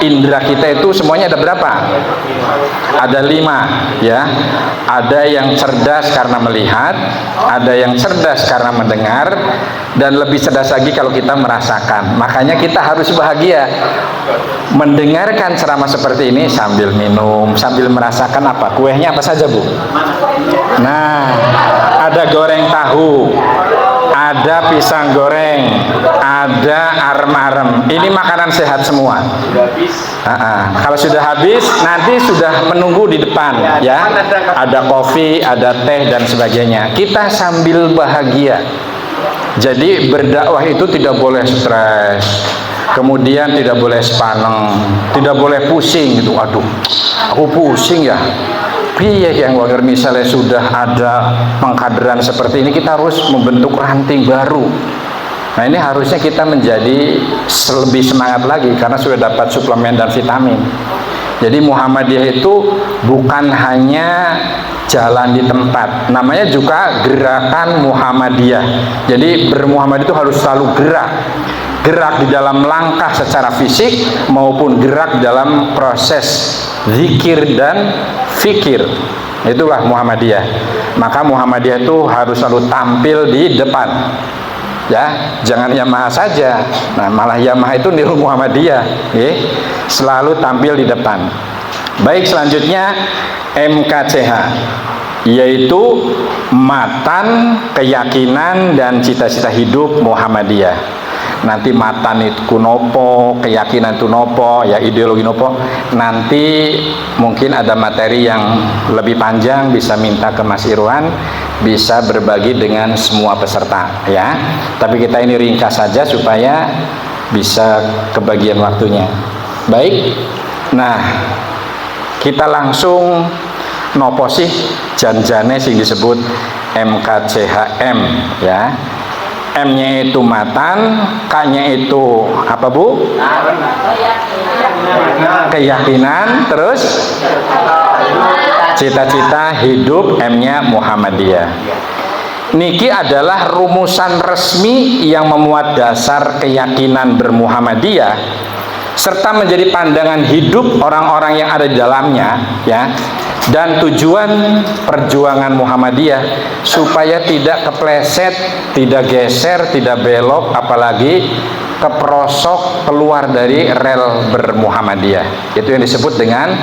indera kita itu semuanya ada berapa? Ada 5, ya. Ada yang cerdas karena melihat, ada yang cerdas karena mendengar, dan lebih cerdas lagi kalau kita merasakan. Makanya kita harus bahagia mendengarkan ceramah seperti ini sambil minum, sambil merasakan apa? Kuehnya apa saja, Bu? Nah, ada goreng tahu, ada pisang goreng, ada arem-arem. Ini makanan sehat semua. Kalau sudah habis, nanti sudah menunggu di depan, ya. Ada kopi, ada teh dan sebagainya. Kita sambil bahagia. Jadi berdakwah itu tidak boleh stres, kemudian tidak boleh sepaneng, tidak boleh pusing gitu. Aduh, aku pusing ya. Iya, yang wajar misalnya sudah ada pengkaderan seperti ini, kita harus membentuk ranting baru. Nah, ini harusnya kita menjadi lebih semangat lagi karena sudah dapat suplemen dan vitamin. Jadi Muhammadiyah itu bukan hanya jalan di tempat, namanya juga gerakan Muhammadiyah. Jadi bermuhammad itu harus selalu gerak di dalam langkah secara fisik maupun gerak dalam proses zikir dan fikir. Itulah Muhammadiyah. Maka Muhammadiyah itu harus selalu tampil di depan, ya. Jangan Yamaha saja. Nah, malah Yamaha itu niru Muhammadiyah, selalu tampil di depan. Baik, selanjutnya MKCH, yaitu matan, keyakinan dan cita-cita hidup Muhammadiyah. Nanti matan itu nopo, keyakinan itu nopo, ya, ideologi nopo. Nanti mungkin ada materi yang lebih panjang, bisa minta ke Mas Irwan, bisa berbagi dengan semua peserta, ya. Tapi kita ini ringkas saja supaya bisa kebagian waktunya. Baik. Nah, kita langsung nopo sih janjane sing disebut MKCHM, ya. M-nya itu matan, K-nya itu apa, Bu? Keyakinan, terus cita-cita hidup, M-nya Muhammadiyah. Niki adalah rumusan resmi yang memuat dasar keyakinan bermuhammadiyah serta menjadi pandangan hidup orang-orang yang ada di dalamnya, ya. Dan tujuan perjuangan Muhammadiyah supaya tidak kepleset, tidak geser, tidak belok, apalagi keprosok keluar dari rel bermuhammadiyah. Itu yang disebut dengan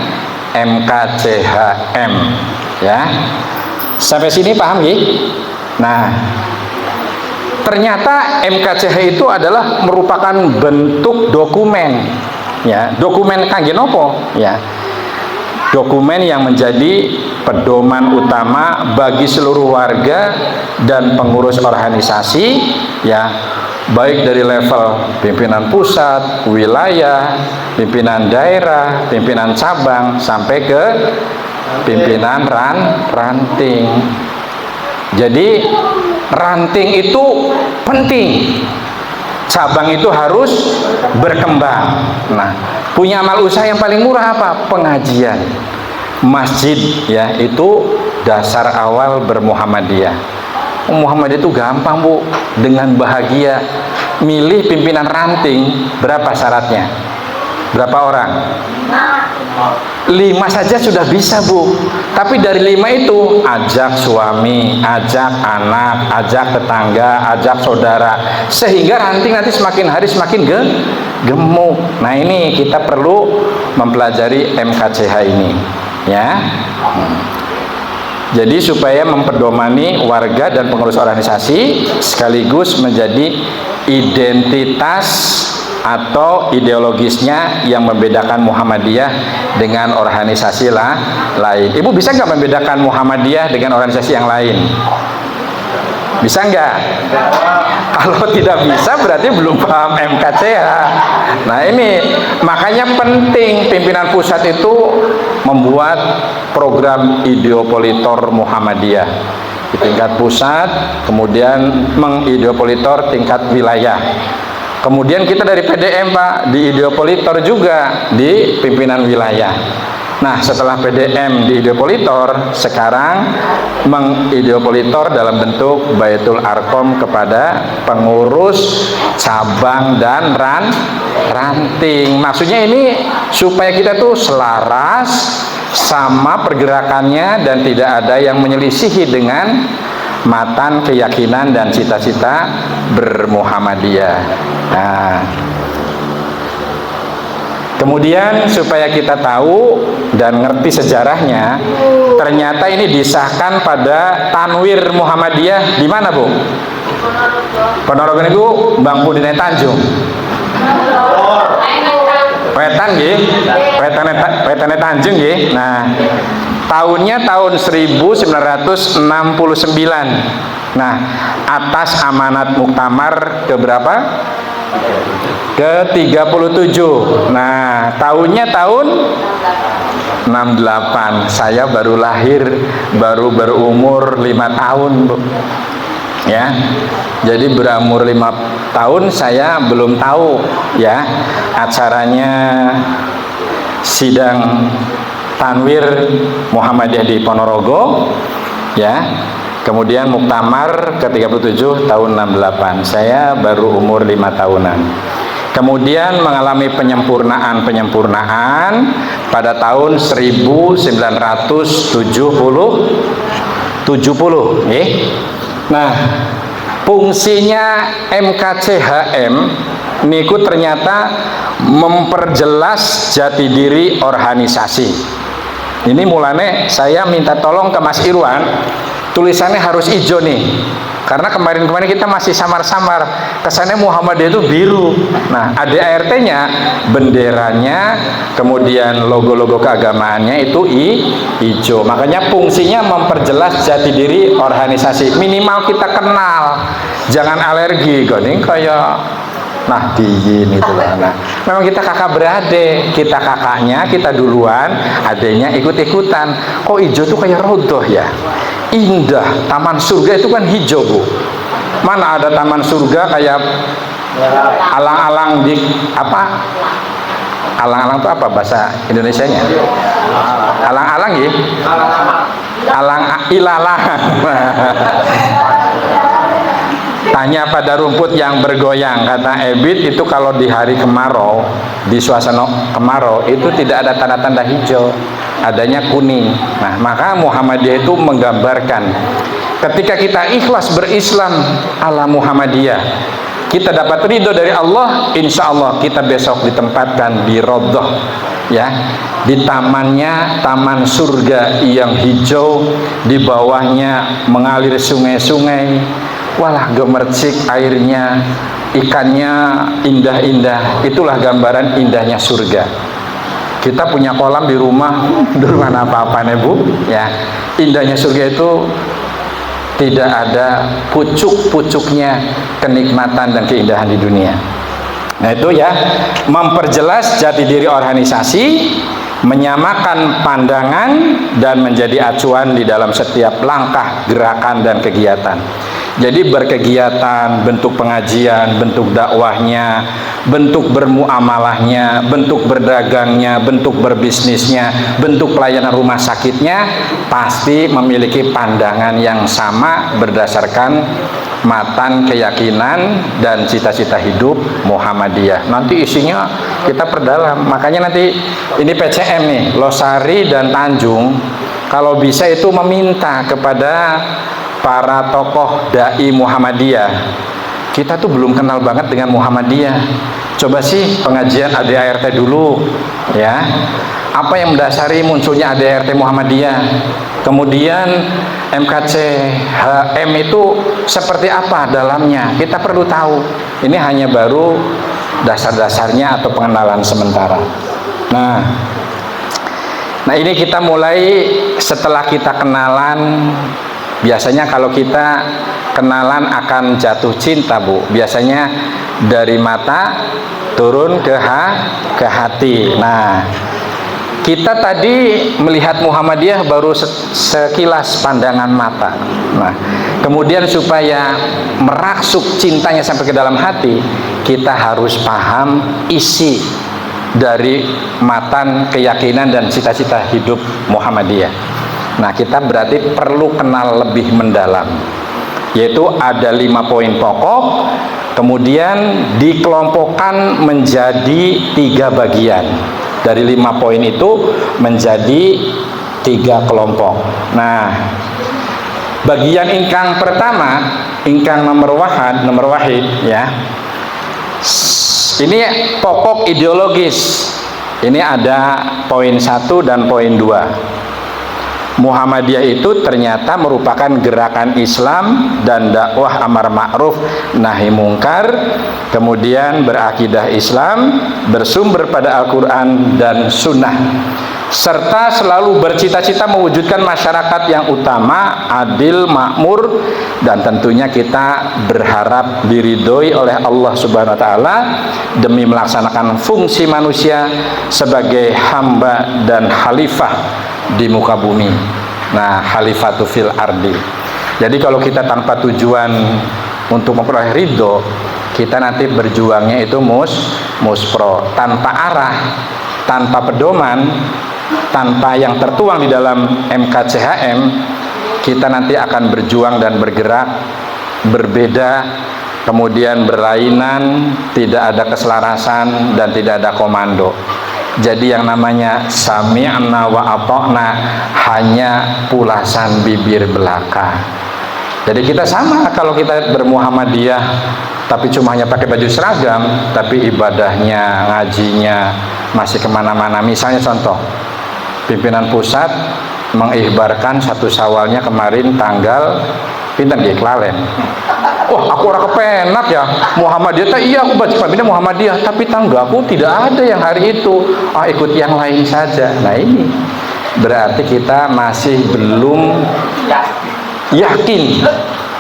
MKCHM, ya. Sampai sini paham ya? Nah, ternyata MKCH itu adalah merupakan bentuk dokumen, ya. Dokumen kangge nopo, ya. Dokumen yang menjadi pedoman utama bagi seluruh warga dan pengurus organisasi, ya, baik dari level pimpinan pusat, wilayah, pimpinan daerah, pimpinan cabang, sampai ke pimpinan ranting. Jadi ranting itu penting, cabang itu harus berkembang. Nah, punya amal usaha yang paling murah apa? Pengajian, masjid, ya, itu dasar awal bermuhammadiyah. Muhammadiyah itu gampang, Bu, dengan bahagia. Milih pimpinan ranting, berapa syaratnya? Berapa orang? 5 saja sudah bisa, Bu. Tapi dari 5 itu ajak suami, ajak anak, ajak tetangga, ajak saudara, sehingga ranting nanti semakin hari semakin gemuk. Nah, ini kita perlu mempelajari MKCH ini, ya. Jadi supaya memperdomani warga dan pengurus organisasi sekaligus menjadi identitas atau ideologisnya yang membedakan Muhammadiyah dengan organisasi lain. Ibu bisa nggak membedakan Muhammadiyah dengan organisasi yang lain? Bisa nggak? Kalau tidak bisa berarti belum paham MKCH. Nah, ini makanya penting pimpinan pusat itu membuat program ideopolitor Muhammadiyah di tingkat pusat, kemudian mengideopolitor tingkat wilayah. Kemudian kita dari PDM, Pak, di ideopolitor juga di pimpinan wilayah. Nah, setelah PDM di Ideopolitor, sekarang mengideopolitor dalam bentuk Baitul Arkom kepada pengurus cabang dan ranting. Maksudnya ini supaya kita tuh selaras sama pergerakannya dan tidak ada yang menyelisihi dengan matan keyakinan dan cita-cita bermuhammadiyah. Nah, kemudian supaya kita tahu dan ngerti sejarahnya, ternyata ini disahkan pada Tanwir Muhammadiyah di mana, Bu? Ponorogo niku Bang Pudine Tanjung. Wetan nggih, wetane Tanjung nggih. Nah, tahunnya tahun 1969. Nah, atas amanat muktamar ke berapa? Ke-37. Nah, tahunnya tahun 68. Saya baru lahir, baru berumur 5 tahun, Bu. Ya. Jadi berumur 5 tahun saya belum tahu ya acaranya sidang Tanwir Muhammadiyah di Ponorogo ya. Kemudian muktamar ke-37 tahun 68. Saya baru umur 5 tahunan. Kemudian mengalami penyempurnaan pada tahun 1970. Nah, fungsinya MKCHM niku ternyata memperjelas jati diri organisasi. Ini mulane saya minta tolong ke Mas Irwan, tulisannya harus hijau nih, karena kemarin-kemarin kita masih samar-samar, kesannya Muhammadiyah itu biru. Nah, ADART-nya, benderanya, kemudian logo-logo keagamaannya itu hijau. Makanya fungsinya memperjelas jati diri organisasi. Minimal kita kenal, jangan alergi, goning kayak nah diin itu lah. Nah, memang kita kakak beradik, kita kakaknya, kita duluan, adenya ikut-ikutan. Kok hijau tuh kayak rodoh ya? Indah, taman surga itu kan hijau, Bu. Mana ada taman surga kayak alang-alang di apa? Alang-alang itu apa bahasa Indonesianya? Alang-alang ya? Alang-ilalang. Tanya pada rumput yang bergoyang, kata Ebit, itu kalau di hari kemarau, di suasana kemarau itu tidak ada tanda-tanda hijau, adanya kuning. Nah, maka Muhammadiyah itu menggambarkan ketika kita ikhlas berislam ala Muhammadiyah, kita dapat ridho dari Allah, insya Allah kita besok ditempatkan di Raudhah ya, di tamannya, taman surga yang hijau, di bawahnya mengalir sungai-sungai, walah gemercik airnya, ikannya indah-indah. Itulah gambaran indahnya surga. Kita punya kolam di rumah, dulu mana apa-apa nih, Bu ya. Indahnya surga itu tidak ada pucuk-pucuknya kenikmatan dan keindahan di dunia. Nah, itu ya, memperjelas jati diri organisasi, menyamakan pandangan dan menjadi acuan di dalam setiap langkah, gerakan dan kegiatan. Jadi berkegiatan, bentuk pengajian, bentuk dakwahnya, bentuk bermuamalahnya, bentuk berdagangnya, bentuk berbisnisnya, bentuk pelayanan rumah sakitnya pasti memiliki pandangan yang sama berdasarkan matan keyakinan dan cita-cita hidup Muhammadiyah. Nanti isinya kita perdalam. Makanya nanti ini PCM nih, Losari dan Tanjung, kalau bisa itu meminta kepada para tokoh dai Muhammadiyah. Kita tuh belum kenal banget dengan Muhammadiyah. Coba sih pengajian ADART dulu ya. Apa yang mendasari munculnya ADART Muhammadiyah? Kemudian MKCHM itu seperti apa dalamnya? Kita perlu tahu. Ini hanya baru dasar-dasarnya atau pengenalan sementara. Nah ini kita mulai setelah kita kenalan. Biasanya kalau kita kenalan akan jatuh cinta, Bu. Biasanya dari mata turun ke hati. Nah, kita tadi melihat Muhammadiyah baru sekilas pandangan mata. Nah, kemudian supaya merangsuk cintanya sampai ke dalam hati, kita harus paham isi dari matan keyakinan dan cita-cita hidup Muhammadiyah. Nah, kita berarti perlu kenal lebih mendalam, yaitu ada 5 poin pokok, kemudian dikelompokkan menjadi 3 bagian. Dari 5 poin itu menjadi 3 kelompok. Nah, bagian ingkang pertama, ingkang nomor wahid ya. Ini pokok ideologis. Ini ada poin 1 dan poin 2. Muhammadiyah itu ternyata merupakan gerakan Islam dan dakwah amar ma'ruf nahi mungkar, kemudian berakidah Islam, bersumber pada Al-Quran dan Sunnah, serta selalu bercita-cita mewujudkan masyarakat yang utama, adil, makmur, dan tentunya kita berharap diridhoi oleh Allah Subhanahu wa Ta'ala demi melaksanakan fungsi manusia sebagai hamba dan khalifah di muka bumi. Nah, khalifatu fil ardi. Jadi kalau kita tanpa tujuan untuk memperoleh ridho, kita nanti berjuangnya itu muspro, tanpa arah, tanpa pedoman, tanpa yang tertuang di dalam MKCHM, kita nanti akan berjuang dan bergerak berbeda, kemudian berlainan, tidak ada keselarasan dan tidak ada komando. Jadi yang namanya sami'na wa ata'na hanya pulasan bibir belaka. Jadi kita sama kalau kita bermuhammadiyah, tapi cuma hanya pakai baju seragam, tapi ibadahnya, ngajinya masih kemana-mana. Misalnya contoh, pimpinan pusat mengikhbarkan 1 Syawalnya kemarin tanggal pinten nggih Klalen. Wah, aku orang kepenak ya Muhammadiyah. Iya, aku baca pimpinan Muhammadiyah, tapi tanggaku tidak ada yang hari itu. Ikut yang lain saja. Nah, ini berarti kita masih belum yakin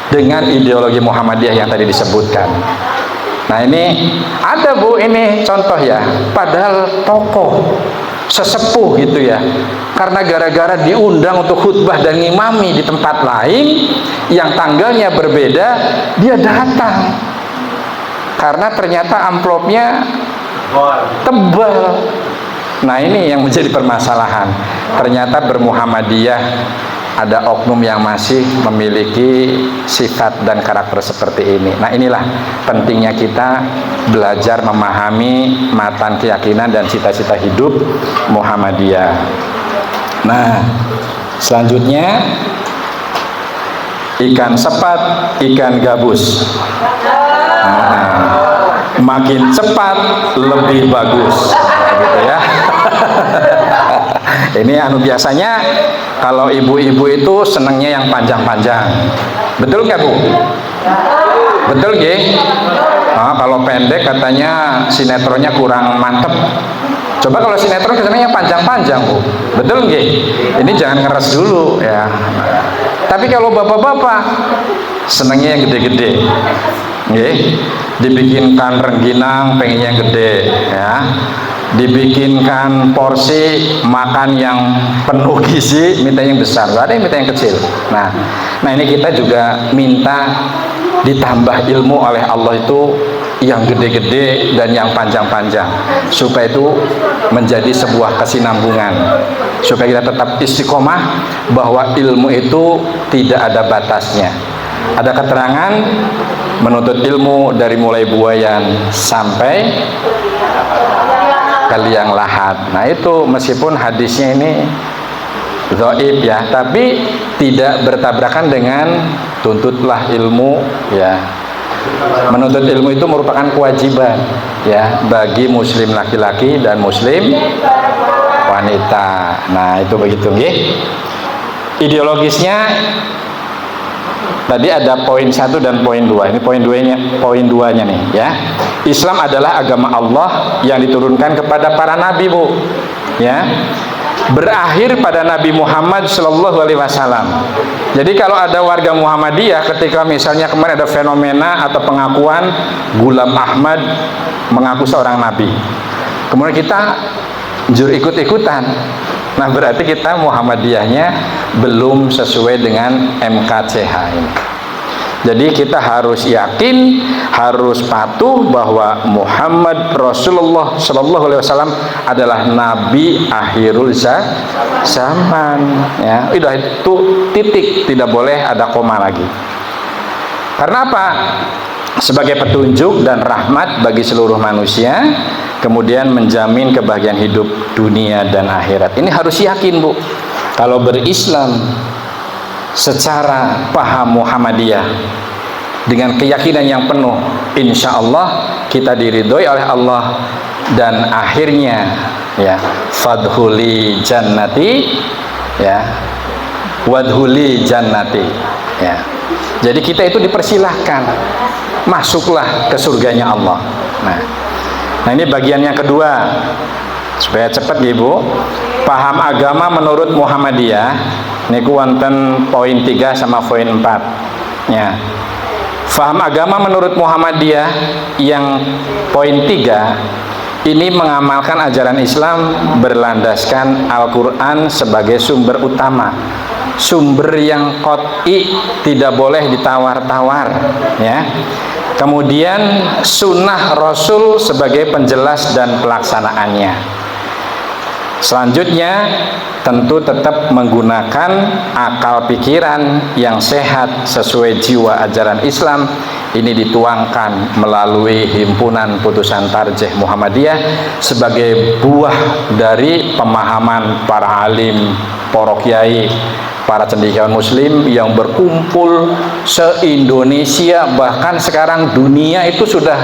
dengan ideologi Muhammadiyah yang tadi disebutkan. Nah, ini ada Bu, ini contoh ya. Padahal tokoh sesepuh gitu ya, karena gara-gara diundang untuk khutbah dan ngimami di tempat lain yang tanggalnya berbeda, dia datang karena ternyata amplopnya tebal. Nah, ini yang menjadi permasalahan. Ternyata bermuhammadiyah ada oknum yang masih memiliki sifat dan karakter seperti ini. Nah, inilah pentingnya kita belajar memahami matan keyakinan dan cita-cita hidup Muhammadiyah. Nah, selanjutnya ikan sepat, ikan gabus. Makin cepat lebih bagus, gitu ya. Ini biasanya kalau ibu-ibu itu senangnya yang panjang-panjang. Betul nggak Bu? Betul nggih? Kalau pendek katanya sinetronnya kurang mantep. Coba kalau sinetron kesannya yang panjang-panjang Bu. Betul nggih? Ini jangan ngeres dulu ya. Tapi kalau bapak-bapak senangnya yang gede-gede. Nggih, dibikinkan rengginang pengennya yang gede ya. Dibikinkan porsi makan yang penuh gizi, minta yang besar, nggak ada yang minta yang kecil. Nah ini kita juga minta ditambah ilmu oleh Allah itu yang gede-gede dan yang panjang-panjang, supaya itu menjadi sebuah kesinambungan, supaya kita tetap istiqomah bahwa ilmu itu tidak ada batasnya. Ada keterangan menuntut ilmu dari mulai buayan sampai liang lahat. Nah, itu meskipun hadisnya ini dhaif ya, tapi tidak bertabrakan dengan tuntutlah ilmu ya. Menuntut ilmu itu merupakan kewajiban ya bagi muslim laki-laki dan muslim wanita. Nah, itu begitu nggih. Ideologisnya tadi ada poin 1 dan poin 2. Ini poin 2-nya nih ya. Islam adalah agama Allah yang diturunkan kepada para nabi Bu. Ya. Berakhir pada Nabi Muhammad Shallallahu Alaihi Wasallam. Jadi kalau ada warga Muhammadiyah ketika misalnya kemarin ada fenomena atau pengakuan Ghulam Ahmad mengaku seorang nabi, kemudian kita ikut-ikutan. Nah, berarti kita Muhammadiyahnya belum sesuai dengan MKCH ini. Jadi kita harus yakin, harus patuh bahwa Muhammad Rasulullah Shallallahu Alaihi Wasallam adalah Nabi akhirul zaman. Ya, udah itu titik, tidak boleh ada koma lagi. Karena apa? Sebagai petunjuk dan rahmat bagi seluruh manusia, kemudian menjamin kebahagiaan hidup dunia dan akhirat. Ini harus yakin, Bu. Kalau berislam secara paham Muhammadiyah dengan keyakinan yang penuh, insya Allah kita diridhoi oleh Allah, dan akhirnya ya fadhuli jannati, ya wadhuli jannati, ya. Jadi kita itu dipersilahkan, masuklah ke surganya Allah. Nah ini bagian yang kedua, supaya cepat ya Bu. Paham agama menurut Muhammadiyah niku wonten poin 3 sama poin 4 ya. Paham agama menurut Muhammadiyah yang poin 3 ini mengamalkan ajaran Islam berlandaskan Al-Quran sebagai sumber utama, sumber yang qat'i, tidak boleh ditawar-tawar ya. Kemudian sunnah Rasul sebagai penjelas dan pelaksanaannya. Selanjutnya tentu tetap menggunakan akal pikiran yang sehat sesuai jiwa ajaran Islam. Ini dituangkan melalui himpunan putusan tarjih Muhammadiyah sebagai buah dari pemahaman para alim, para kiai, para cendekiawan muslim yang berkumpul se-Indonesia, bahkan sekarang dunia itu sudah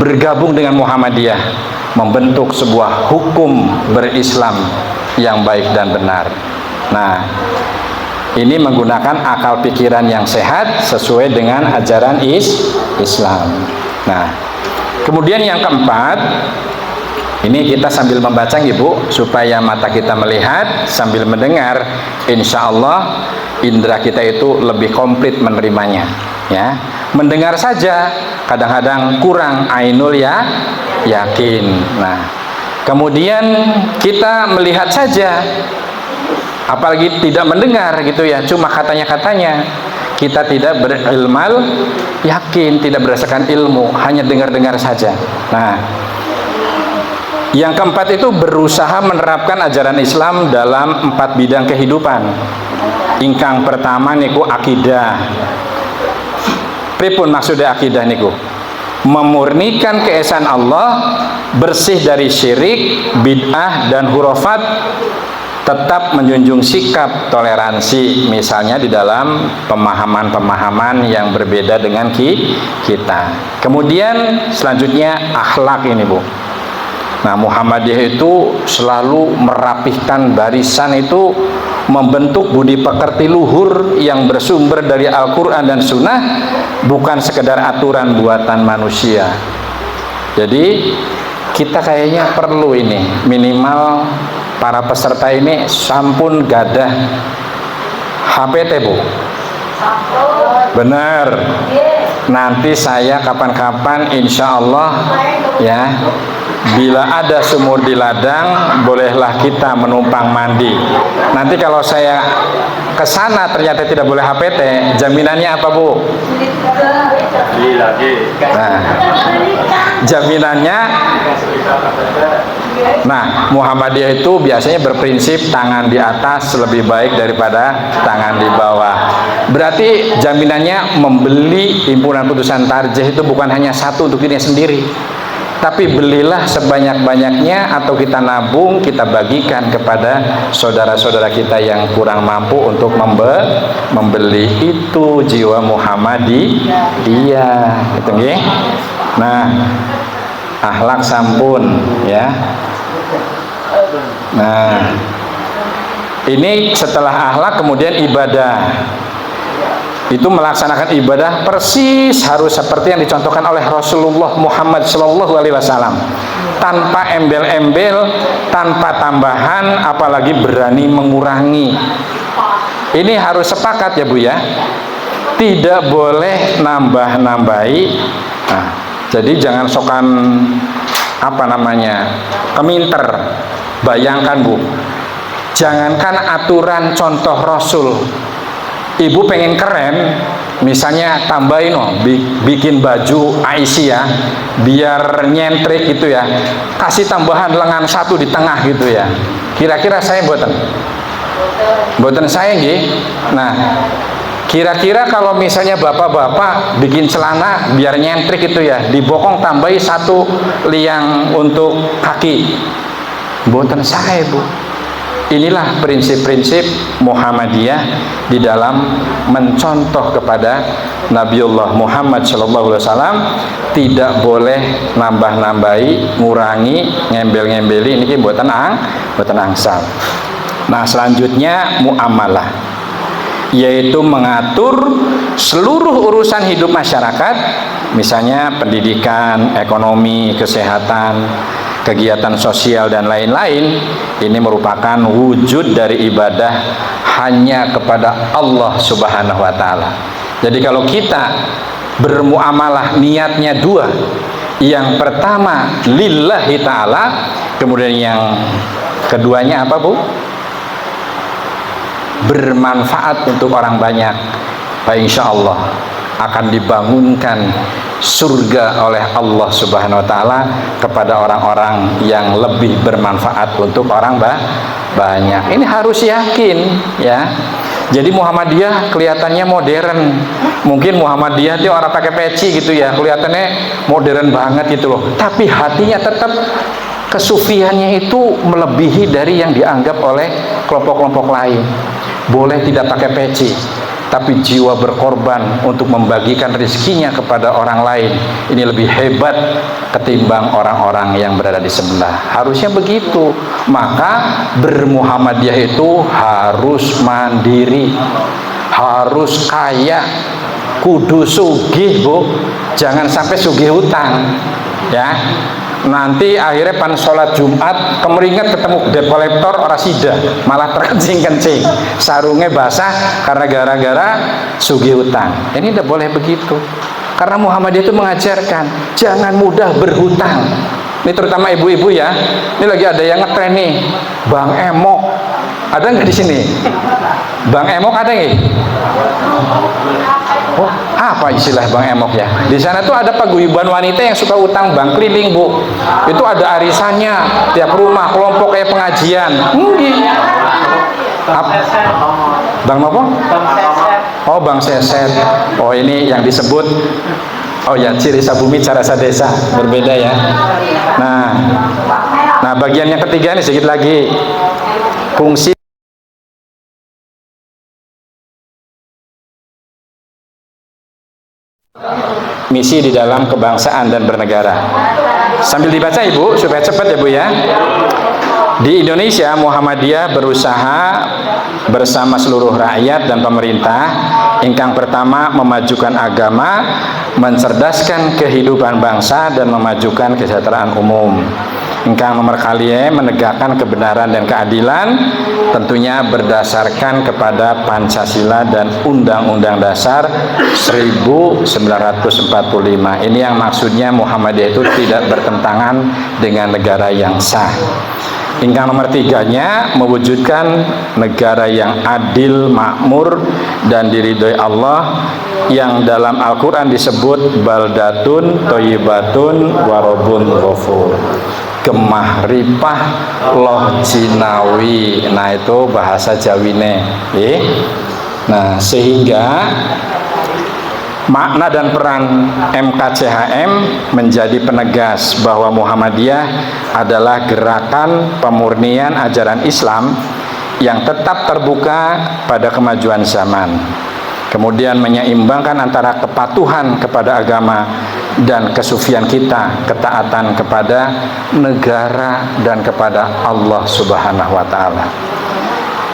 bergabung dengan Muhammadiyah, membentuk sebuah hukum berislam yang baik dan benar. Nah, ini menggunakan akal pikiran yang sehat sesuai dengan ajaran Islam. Nah, kemudian yang keempat, ini kita sambil membaca Ibu, supaya mata kita melihat sambil mendengar, insya Allah indera kita itu lebih komplit menerimanya ya. Mendengar saja kadang-kadang kurang ainul ya yakin. Nah, kemudian kita melihat saja, apalagi tidak mendengar gitu ya, cuma katanya-katanya, kita tidak berilmal yakin, tidak berdasarkan ilmu, hanya dengar-dengar saja. Nah, yang keempat itu berusaha menerapkan ajaran Islam dalam 4 bidang kehidupan. Ingkang pertama niku akidah. Pripun maksudnya akidah niku? Memurnikan keesaan Allah, bersih dari syirik, bid'ah dan hurafat, tetap menjunjung sikap toleransi, misalnya di dalam pemahaman-pemahaman yang berbeda dengan kita. Kemudian selanjutnya akhlak ini Bu. Nah, Muhammadiyah itu selalu merapihkan barisan itu, membentuk budi pekerti luhur yang bersumber dari Al-Quran dan Sunnah, bukan sekedar aturan buatan manusia. Jadi kita kayaknya perlu ini, minimal para peserta ini sampun gadah HPT Bu. Benar. Nanti saya kapan-kapan insya Allah ya, bila ada sumur di ladang, bolehlah kita menumpang mandi. Nanti kalau saya ke sana ternyata tidak boleh HPT, jaminannya apa Bu? Nah, jaminannya, nah Muhammadiyah itu biasanya berprinsip tangan di atas lebih baik daripada tangan di bawah. Berarti jaminannya membeli himpunan putusan tarjih itu bukan hanya satu untuk dirinya sendiri, tapi belilah sebanyak-banyaknya, atau kita nabung, kita bagikan kepada saudara-saudara kita yang kurang mampu untuk membeli. Itu jiwa Muhammadiyah gitu nggih. Nah, akhlak sampun ya. Nah, ini setelah akhlak kemudian ibadah. Itu melaksanakan ibadah persis harus seperti yang dicontohkan oleh Rasulullah Muhammad Shallallahu Alaihi Wasallam, tanpa embel-embel, tanpa tambahan, apalagi berani mengurangi. Ini harus sepakat ya Bu ya, tidak boleh nambah-nambahi. Nah, jadi jangan sokan apa namanya keminter. Bayangkan Bu, jangankan aturan contoh Rasul, ibu pengen keren, misalnya tambahin bikin baju Aisyah biar nyentrik gitu ya, kasih tambahan lengan satu di tengah gitu ya, kira-kira saya buatan saya nggih. Nah, kira-kira kalau misalnya bapak-bapak bikin celana biar nyentrik itu ya, dibokong tambahi satu liang untuk kaki, buatan saya Bu. Inilah prinsip-prinsip Muhammadiyah di dalam mencontoh kepada Nabiullah Muhammad SAW. Tidak boleh nambah-nambahi, ngurangi, ngembel-ngembeli, ini buatan angsal. Nah, selanjutnya muamalah, yaitu mengatur seluruh urusan hidup masyarakat, misalnya pendidikan, ekonomi, kesehatan, kegiatan sosial dan lain-lain. Ini merupakan wujud dari ibadah hanya kepada Allah Subhanahu wa Ta'ala. Jadi kalau kita bermuamalah niatnya dua, yang pertama lillahi ta'ala, kemudian yang keduanya apa Bu? Bermanfaat untuk orang banyak, insya Allah akan dibangunkan surga oleh Allah Subhanahu wa Ta'ala kepada orang-orang yang lebih bermanfaat untuk orang banyak. Ini harus yakin ya. Jadi Muhammadiyah kelihatannya modern, mungkin Muhammadiyah itu orang pakai peci gitu ya, kelihatannya modern banget gitu loh, tapi hatinya tetap kesufiannya itu melebihi dari yang dianggap oleh kelompok-kelompok lain. Boleh tidak pakai peci, tapi jiwa berkorban untuk membagikan rezekinya kepada orang lain, ini lebih hebat ketimbang orang-orang yang berada di sebelah. Harusnya begitu. Maka bermuhammadiyah itu harus mandiri, harus kaya, kudu sugih Bu, jangan sampai sugih hutang ya. Nanti akhirnya pan sholat Jumat kemeringat ketemu debt collector ora sida, malah terkencing-kencing, sarungnya basah karena gara-gara sugih utang. Ini tidak boleh begitu, karena Muhammadiyah itu mengajarkan jangan mudah berhutang. Ini terutama ibu-ibu ya. Ini lagi ada yang ngetren nih, Bang Emok. Ada nggak di sini? Bang Emok ada nggak? Oh, apa istilah Bang Emok ya? Di sana tuh ada paguyuban wanita yang suka utang bank keliling Bu. Itu ada arisannya tiap rumah, kelompok kayak pengajian. Bang apa? Oh, Bang Seset. Oh, ini yang disebut. Oh ya, ciri sabumi cara sadesa berbeda ya. Nah bagian yang ketiga ini sedikit lagi, fungsi misi di dalam kebangsaan dan bernegara. Sambil dibaca Ibu supaya cepat ya Bu ya. Di Indonesia Muhammadiyah berusaha bersama seluruh rakyat dan pemerintah ingkang pertama memajukan agama, mencerdaskan kehidupan bangsa dan memajukan kesejahteraan umum. Ingkang nomor kalinya menegakkan kebenaran dan keadilan, tentunya berdasarkan kepada Pancasila dan Undang-Undang Dasar 1945. Ini yang maksudnya Muhammadiyah itu tidak bertentangan dengan negara yang sah. Ingkang nomor tiganya mewujudkan negara yang adil, makmur dan diridhoi Allah, yang dalam Al-Quran disebut baldatun thayyibatun warabun ghafur. Gemah ripah loh Cinawi. Nah itu bahasa Jawine. Nah sehingga makna dan peran MKCHM menjadi penegas bahwa Muhammadiyah adalah gerakan pemurnian ajaran Islam yang tetap terbuka pada kemajuan zaman, kemudian menyeimbangkan antara kepatuhan kepada agama dan kesufian kita, ketaatan kepada negara dan kepada Allah Subhanahu wa Ta'ala.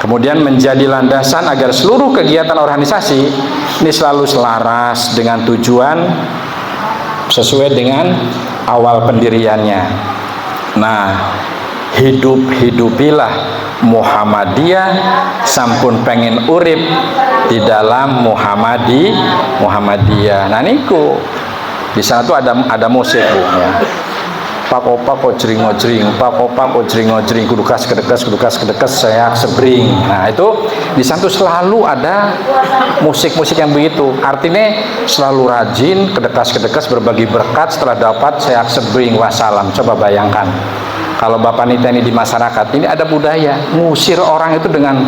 Kemudian menjadi landasan agar seluruh kegiatan organisasi ini selalu selaras dengan tujuan sesuai dengan awal pendiriannya. Nah, hidupilah Muhammadiyah sampun pengen urip di dalam Muhammadiyah. Nah niku di sana tuh ada musik Bu ya. Pak opak ojring-ojring, Pak opak ojring-ojring, kudukas kedekes, saya sebring. Nah itu di sana tuh selalu ada musik-musik yang begitu. Artinya selalu rajin, kedekas berbagi berkat, setelah dapat saya sebring, wassalam. Coba bayangkan kalau Bapak Nita ini di masyarakat ini ada budaya ngusir orang itu dengan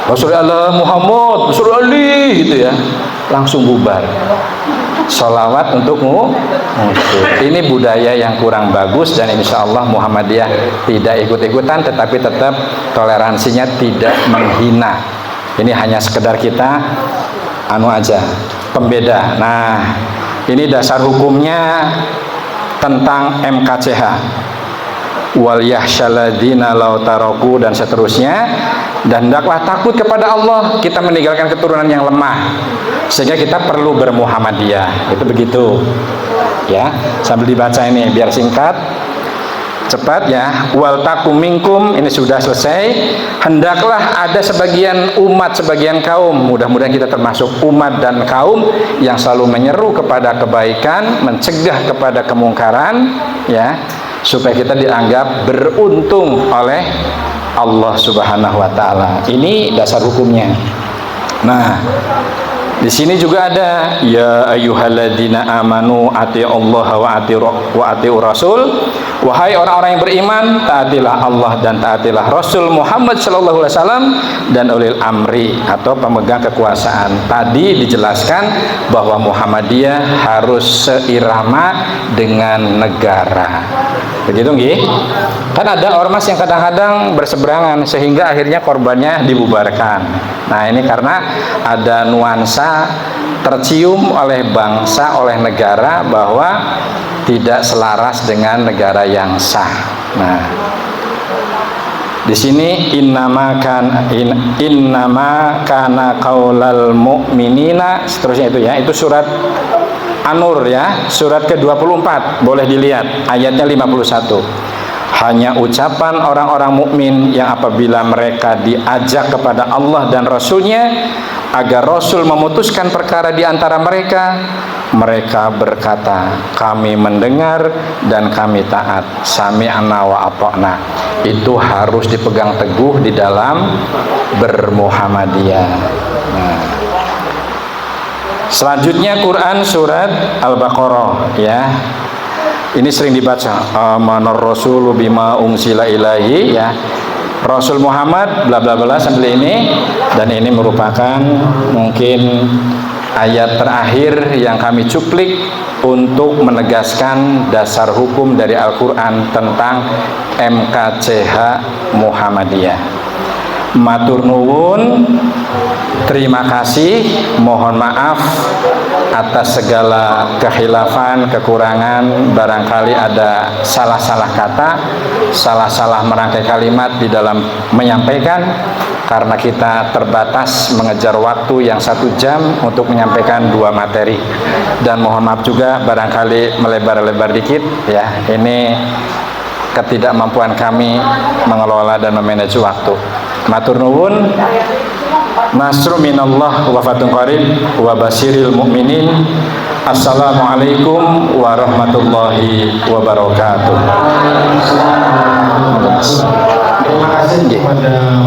Rasulullah Muhammad, Rasulullah Ali gitu ya, langsung bubar. Sholawat untuk ngusir. Ini budaya yang kurang bagus dan insya Allah Muhammadiyah tidak ikut-ikutan, tetapi tetap toleransinya tidak menghina. Ini hanya sekedar kita anu aja, pembeda. Nah, ini dasar hukumnya tentang MKCH. Wal yahsyaladina law taraku dan seterusnya, dan hendaklah takut kepada Allah kita meninggalkan keturunan yang lemah, sehingga kita perlu bermuhammadiyah. Itu begitu ya, sambil dibaca ini biar singkat cepat ya. Wal takum minkum, ini sudah selesai. Hendaklah ada sebagian umat, sebagian kaum, mudah-mudahan kita termasuk umat dan kaum yang selalu menyeru kepada kebaikan, mencegah kepada kemungkaran ya, supaya kita dianggap beruntung oleh Allah Subhanahu wa taala. Ini dasar hukumnya. Nah, di sini juga ada ya ayyuhalladzina amanu atiullaha wa atiur rasul. Wahai orang-orang yang beriman, taatilah Allah dan taatilah Rasul Muhammad sallallahu alaihi wasallam dan ulil amri atau pemegang kekuasaan. Tadi dijelaskan bahwa Muhammadiyah harus seirama dengan negara. Begitu nggih? Kan ada ormas yang kadang-kadang berseberangan sehingga akhirnya korbannya dibubarkan. Nah, ini karena ada nuansa tercium oleh bangsa, oleh negara bahwa tidak selaras dengan negara yang sah. Nah, di sini innama kana qaulal mu'minina, seterusnya itu ya, itu surat An-Nur ya, surat ke-24, boleh dilihat ayatnya 51. Hanya ucapan orang-orang mukmin yang apabila mereka diajak kepada Allah dan Rasulnya agar Rasul memutuskan perkara di antara mereka, mereka berkata, kami mendengar dan kami taat, sami'na wa ata'na. Itu harus dipegang teguh di dalam bermuhammadiyah. Nah, selanjutnya Quran surat Al-Baqarah ya. Ini sering dibaca, amanar rasulu bima unsila ilahi ya. Rasul Muhammad bla bla bla sambil ini, dan ini merupakan mungkin ayat terakhir yang kami cuplik untuk menegaskan dasar hukum dari Al-Quran tentang MKCH Muhammadiyah. Matur nuwun, terima kasih, mohon maaf atas segala kehilafan, kekurangan, barangkali ada salah-salah kata, salah-salah merangkai kalimat di dalam menyampaikan, karena kita terbatas mengejar waktu yang 1 jam untuk menyampaikan 2 materi. Dan mohon maaf juga barangkali melebar-lebar dikit ya, ini ketidakmampuan kami mengelola dan memanage waktu. Matur nuwun, nasru minallah wa fatun qarib wa basiril mu'minin. Assalamualaikum warahmatullahi wabarakatuh. Terima kasih kepada